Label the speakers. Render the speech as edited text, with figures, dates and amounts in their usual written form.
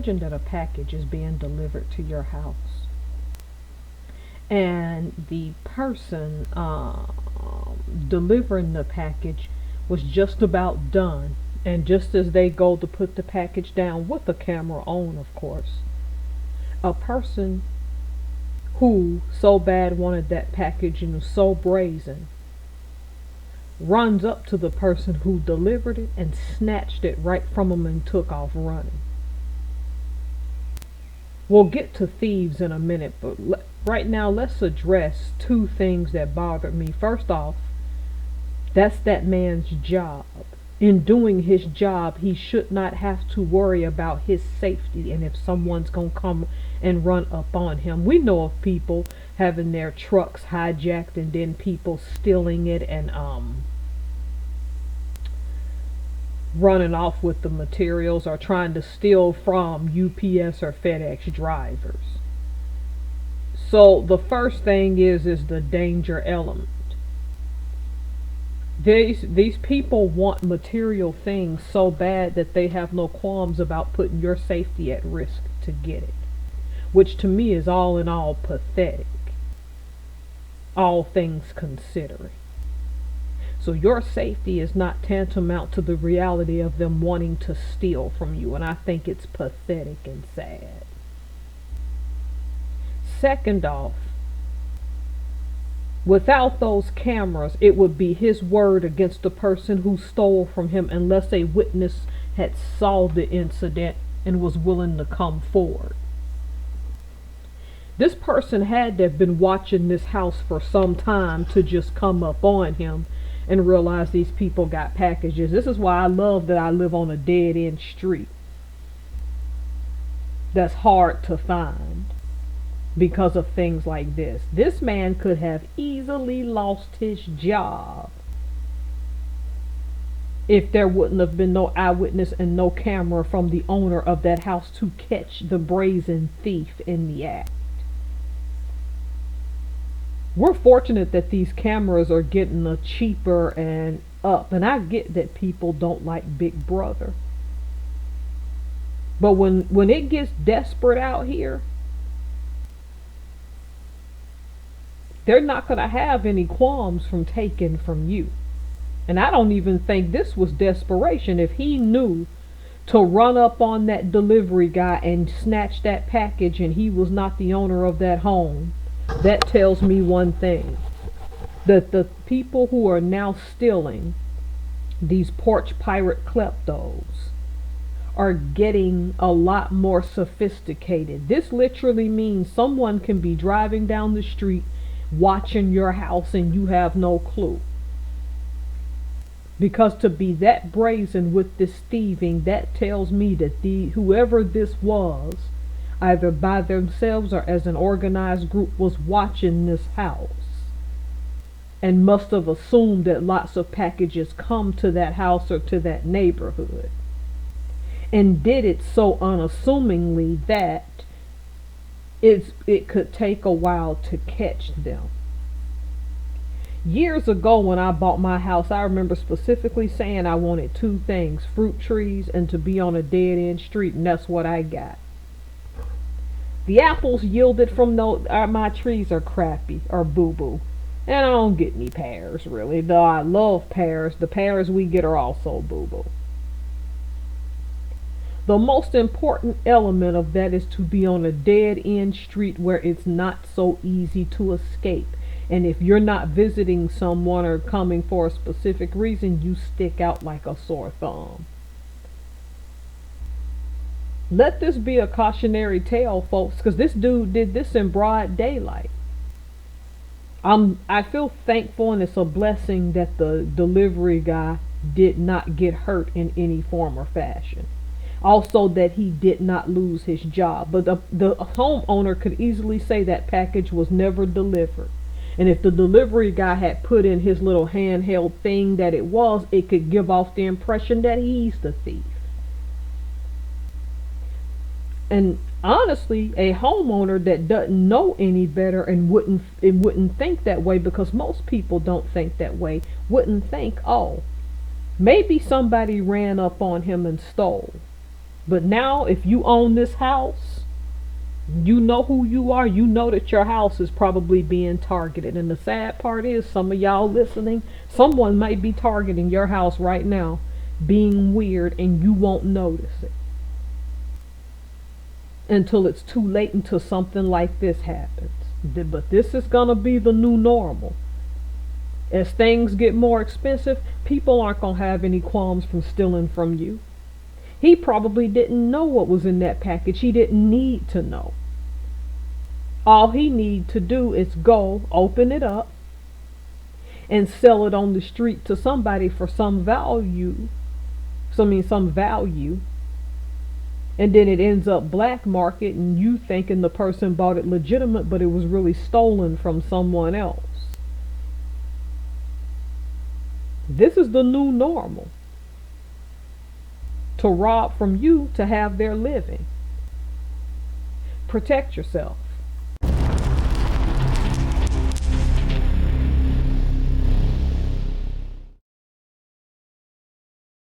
Speaker 1: imagine that a package is being delivered to your house, and the person delivering the package was just about done, and just as they go to put the package down, with the camera on, of course, a person who so bad wanted that package and was so brazen runs up to the person who delivered it and snatched it right from him and took off running. We'll get to thieves in a minute, but right now let's address two things that bothered me. First off, that's that man's job. In doing his job, he should not have to worry about his safety and if someone's going to come and run up on him. We know of people having their trucks hijacked and then people stealing it and running off with the materials, or trying to steal from UPS or FedEx drivers. So the first thing is the danger element. These people want material things so bad that they have no qualms about putting your safety at risk to get it, which to me is all in all pathetic, all things considering. So your safety is not tantamount to the reality of them wanting to steal from you, and I think it's pathetic and sad. Second off, without those cameras, it would be his word against the person who stole from him unless a witness had saw the incident and was willing to come forward. This person had to have been watching this house for some time to just come up on him and realize these people got packages. This is why I love that I live on a dead-end street that's hard to find because of things like this. This man could have easily lost his job if there wouldn't have been no eyewitness and no camera from the owner of that house to catch the brazen thief in the act. We're fortunate that these cameras are getting cheaper and up, and I get that people don't like Big Brother. But when it gets desperate out here, they're not going to have any qualms from taking from you. And I don't even think this was desperation. If he knew to run up on that delivery guy and snatch that package and he was not the owner of that home, that tells me one thing: that the people who are now stealing, these porch pirate kleptos, are getting a lot more sophisticated. This literally means someone can be driving down the street watching your house and you have no clue. Because to be that brazen with this thieving, that tells me that whoever this was, either by themselves or as an organized group, was watching this house and must have assumed that lots of packages come to that house or to that neighborhood, and did it so unassumingly that it could take a while to catch them. Years ago when I bought my house, I remember specifically saying I wanted two things: fruit trees and to be on a dead-end street, and that's what I got. The apples yielded from my trees are crappy or boo-boo, and I don't get any pears really, though I love pears. The pears we get are also boo-boo. The most important element of that is to be on a dead-end street where it's not so easy to escape. And if you're not visiting someone or coming for a specific reason, you stick out like a sore thumb. Let this be a cautionary tale, folks, because this dude did this in broad daylight. I feel thankful, and it's a blessing that the delivery guy did not get hurt in any form or fashion. Also, that he did not lose his job. But the homeowner could easily say that package was never delivered. And if the delivery guy had put in his little handheld thing that it could give off the impression that he's the thief. And honestly, a homeowner that doesn't know any better and wouldn't think that way, because most people don't think that way, wouldn't think, oh, maybe somebody ran up on him and stole. But now, if you own this house, you know who you are. You know that your house is probably being targeted. And the sad part is, some of y'all listening, someone might be targeting your house right now, being weird, and you won't notice it until it's too late, until something like this happens. But this is going to be the new normal. As things get more expensive, people aren't going to have any qualms from stealing from you. He probably didn't know what was in that package. He didn't need to know. All he needs to do is go open it up and sell it on the street to somebody for some value. Some value. And then it ends up black market, and you thinking the person bought it legitimate, but it was really stolen from someone else. This is the new normal. To rob from you to have their living. Protect yourself.